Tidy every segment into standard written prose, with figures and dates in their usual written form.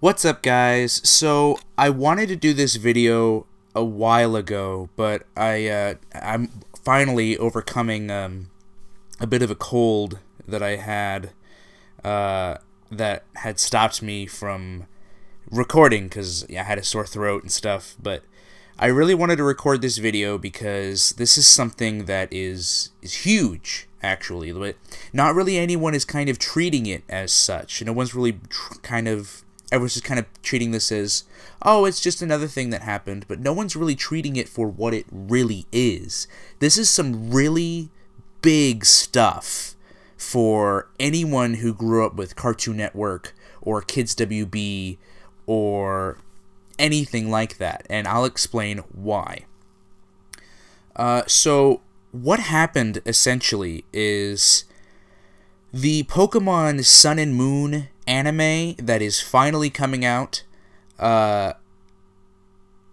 What's up, guys? So I wanted to do this video a while ago, but I'm finally overcoming a bit of a cold that I had that had stopped me from recording because I had a sore throat and stuff. But I really wanted to record this video because this is something that is huge, actually, but not really anyone is kind of treating it as such. No one's really everyone's just kind of treating this as, oh, it's just another thing that happened, but no one's really treating it for what it really is. This is some really big stuff for anyone who grew up with Cartoon Network or Kids WB or anything like that, and I'll explain why. So what happened essentially is the Pokemon Sun and Moon anime that is finally coming out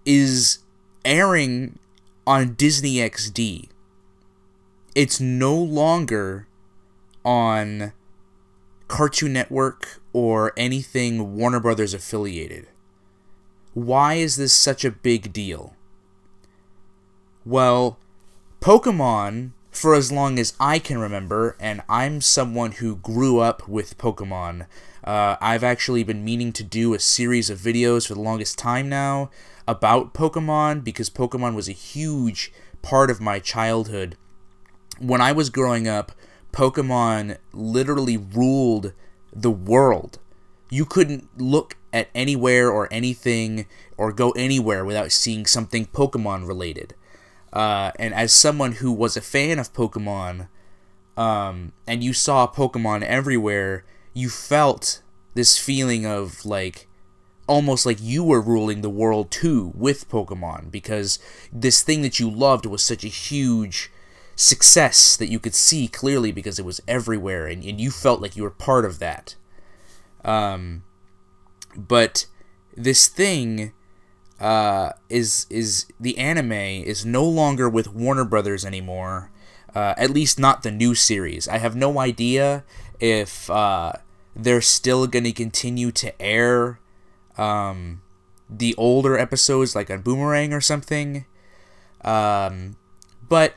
is airing on Disney XD. It's no longer on Cartoon Network or anything Warner Brothers affiliated. Why is this such a big deal? Well, Pokemon, for as long as I can remember, and I'm someone who grew up with Pokemon, I've actually been meaning to do a series of videos for the longest time now about Pokemon, because Pokemon was a huge part of my childhood. When I was growing up, Pokemon literally ruled the world. You couldn't look at anywhere or anything or go anywhere without seeing something Pokemon related. And as someone who was a fan of Pokemon, and you saw Pokemon everywhere, you felt this feeling of like, almost like you were ruling the world too with Pokemon, because this thing that you loved was such a huge success that you could see clearly because it was everywhere, and you felt like you were part of that. But this thing is the anime is no longer with Warner Brothers anymore, at least not the new series. I have no idea if they're still going to continue to air the older episodes like on Boomerang or something, but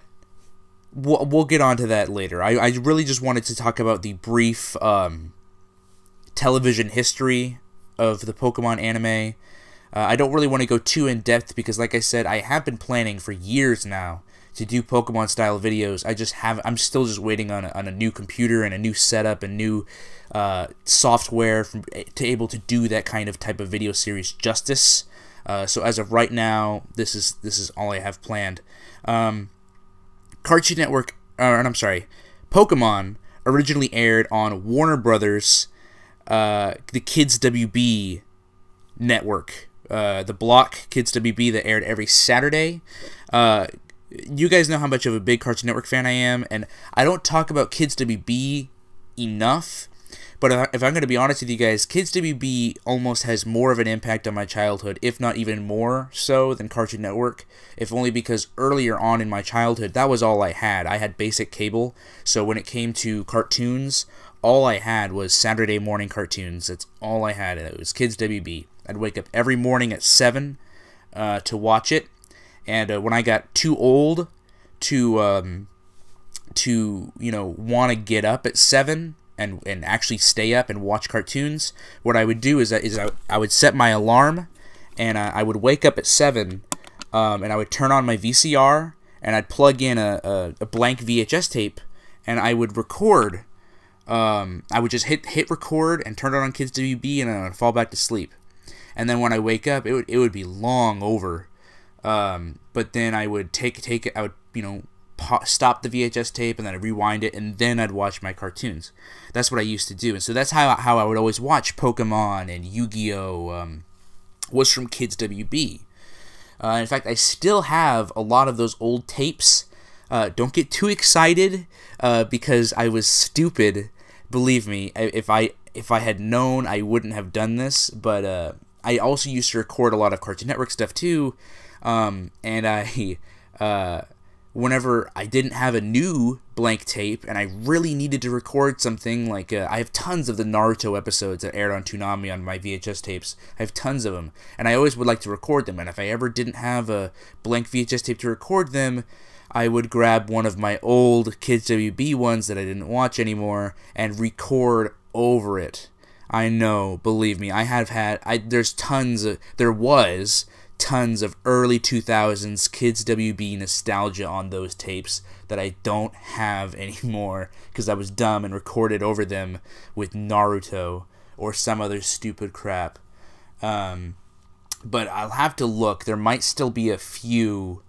we'll get onto that later. I really just wanted to talk about the brief television history of the Pokemon anime. I don't really want to go too in depth because, like I said, I have been planning for years now to do Pokemon style videos. I'm still just waiting on a new computer and a new setup and new software to able to do that kind of type of video series justice. So as of right now, this is all I have planned. Cartoon Network, Pokemon originally aired on Warner Brothers, the Kids WB network. The block Kids WB that aired every Saturday. You guys know how much of a big Cartoon Network fan I am, and I don't talk about Kids WB enough, but if I'm going to be honest with you guys, Kids WB almost has more of an impact on my childhood, if not even more so than Cartoon Network, if only because earlier on in my childhood, that was all I had. I had basic cable, so when it came to cartoons, all I had was Saturday morning cartoons. That's all I had, and it was Kids WB. I'd wake up every morning at 7 to watch it, and when I got too old to want to get up at 7 and actually stay up and watch cartoons, what I would do is I would set my alarm, and I would wake up at 7, and I would turn on my VCR, and I'd plug in a blank VHS tape, and I would record. I would just hit record and turn it on Kids WB, and then I would fall back to sleep. And then when I wake up, it would be long over. But then I would take it. I would stop the VHS tape, and then I'd rewind it, and then I'd watch my cartoons. That's what I used to do, and so that's how I would always watch Pokemon and Yu-Gi-Oh. Was from Kids WB. In fact, I still have a lot of those old tapes. Don't get too excited because I was stupid. Believe me, if I had known, I wouldn't have done this. But I also used to record a lot of Cartoon Network stuff too, and I whenever I didn't have a new blank tape and I really needed to record something, like I have tons of the Naruto episodes that aired on Toonami on my VHS tapes. I have tons of them, and I always would like to record them. And if I ever didn't have a blank VHS tape to record them, I would grab one of my old Kids WB ones that I didn't watch anymore and record over it. I know, believe me, there was tons of early 2000s Kids WB nostalgia on those tapes that I don't have anymore because I was dumb and recorded over them with Naruto or some other stupid crap. But I'll have to look. There might still be a few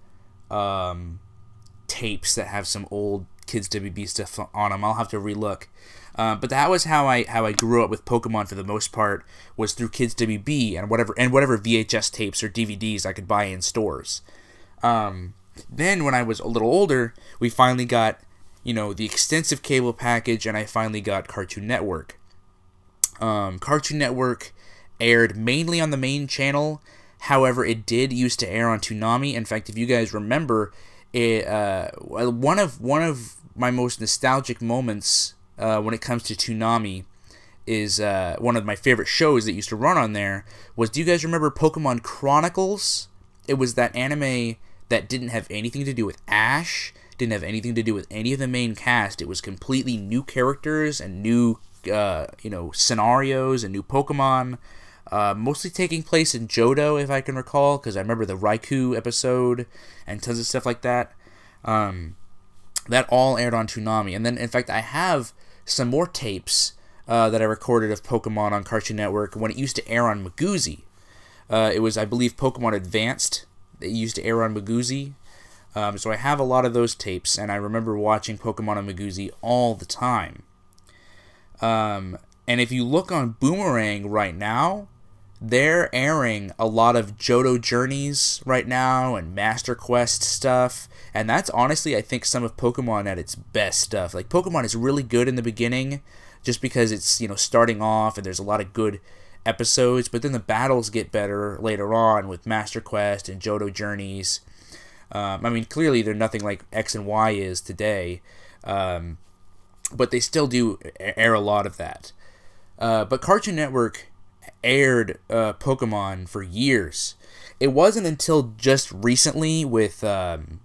tapes that have some old Kids WB stuff on them. I'll have to relook. But that was how I grew up with Pokemon for the most part, was through Kids WB and whatever VHS tapes or DVDs I could buy in stores. Then when I was a little older, we finally got, the extensive cable package, and I finally got Cartoon Network. Cartoon Network aired mainly on the main channel. However, it did used to air on Toonami. In fact, if you guys remember, one of my most nostalgic moments when it comes to Toonami is one of my favorite shows that used to run on there was, do you guys remember Pokemon Chronicles? It was that anime that didn't have anything to do with Ash, didn't have anything to do with any of the main cast. It was completely new characters and new scenarios and new Pokemon, mostly taking place in Johto, if I can recall, because I remember the Raikou episode and tons of stuff like that. That all aired on Toonami. And then, in fact, I have some more tapes that I recorded of Pokemon on Cartoon Network when it used to air on Magoozy. It was, I believe, Pokemon Advanced that used to air on Magoozy. So I have a lot of those tapes, and I remember watching Pokemon on Magoozy all the time. And if you look on Boomerang right now, they're airing a lot of Johto Journeys right now and Master Quest stuff, and that's honestly, I think, some of Pokemon at its best stuff. Like, Pokemon is really good in the beginning just because it's, starting off and there's a lot of good episodes, but then the battles get better later on with Master Quest and Johto Journeys. Clearly they're nothing like X and Y is today, but they still do air a lot of that. But Cartoon Network aired Pokemon for years. It wasn't until just recently with the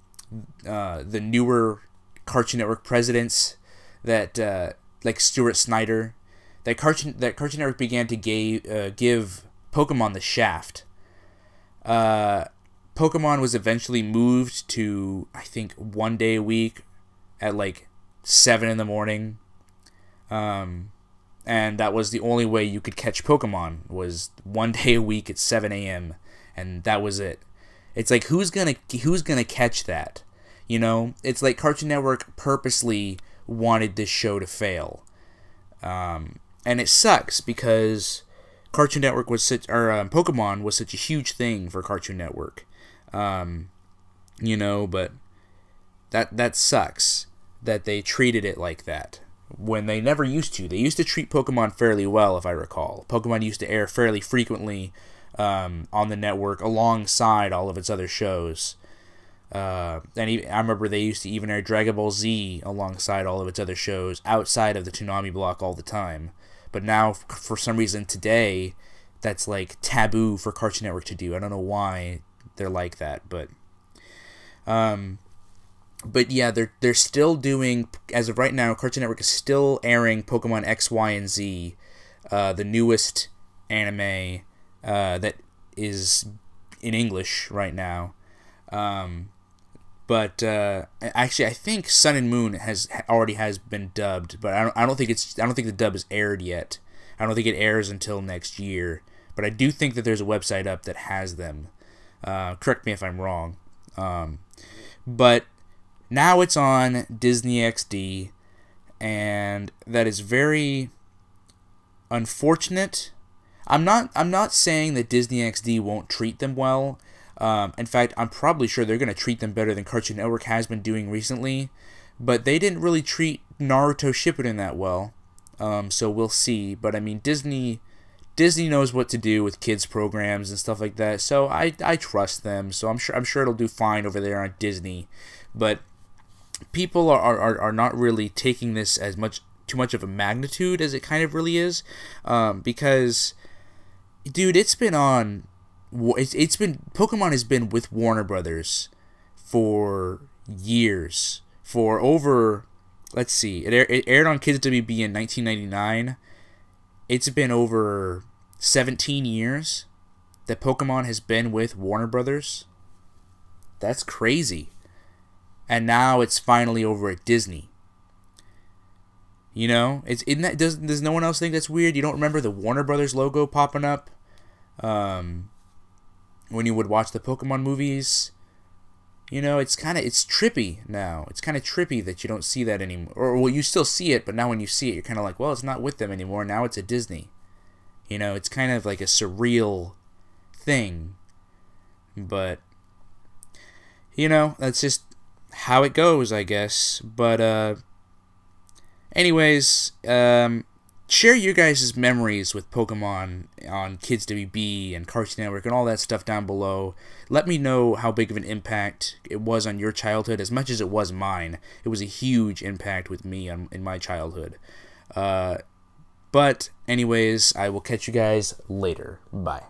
newer Cartoon Network presidents that like Stuart Snyder that Cartoon Network began to give Pokemon the shaft. Pokemon was eventually moved to, I think, 1 day a week at like 7 in the morning. And that was the only way you could catch Pokemon, was 1 day a week at 7 a.m. and that was it. It's like, who's gonna catch that? It's like Cartoon Network purposely wanted this show to fail, and it sucks because Cartoon Network was Pokemon was such a huge thing for Cartoon Network, but that sucks that they treated it like that. When they never used to. They used to treat Pokemon fairly well, if I recall. Pokemon used to air fairly frequently on the network alongside all of its other shows. I remember they used to even air Dragon Ball Z alongside all of its other shows outside of the Toonami block all the time. But now, for some reason today, that's like taboo for Cartoon Network to do. I don't know why they're like that, but yeah, they're still doing, as of right now, Cartoon Network is still airing Pokemon X, Y, and Z, the newest anime that is in English right now. But actually, I think Sun and Moon already has been dubbed, but I don't think the dub is aired yet. I don't think it airs until next year. But I do think that there's a website up that has them. Correct me if I'm wrong. But now it's on Disney XD, and that is very unfortunate. I'm not saying that Disney XD won't treat them well. In fact, I'm probably sure they're going to treat them better than Cartoon Network has been doing recently. But they didn't really treat Naruto Shippuden that well. So we'll see. But I mean, Disney knows what to do with kids programs and stuff like that. So I trust them. So I'm sure it'll do fine over there on Disney. but people are not really taking this as too much of a magnitude as it kind of really is, because, dude, Pokemon has been with Warner Brothers for years, for over, let's see, it aired on Kids WB in 1999. It's been over 17 years that Pokemon has been with Warner Brothers. That's crazy. And now it's finally over at Disney. You know, does no one else think that's weird? You don't remember the Warner Brothers logo popping up when you would watch the Pokemon movies? You know, it's trippy now. It's kind of trippy that you don't see that anymore. Or, well, you still see it, but now when you see it, you're kind of like, well, it's not with them anymore. Now it's at Disney. You know, it's kind of like a surreal thing. But, you know, that's just how it goes, I guess. But, anyways, share your guys' memories with Pokemon on Kids WB and Cartoon Network and all that stuff down below. Let me know how big of an impact it was on your childhood, as much as it was mine. It was a huge impact with me in my childhood. But anyways, I will catch you guys later. Bye.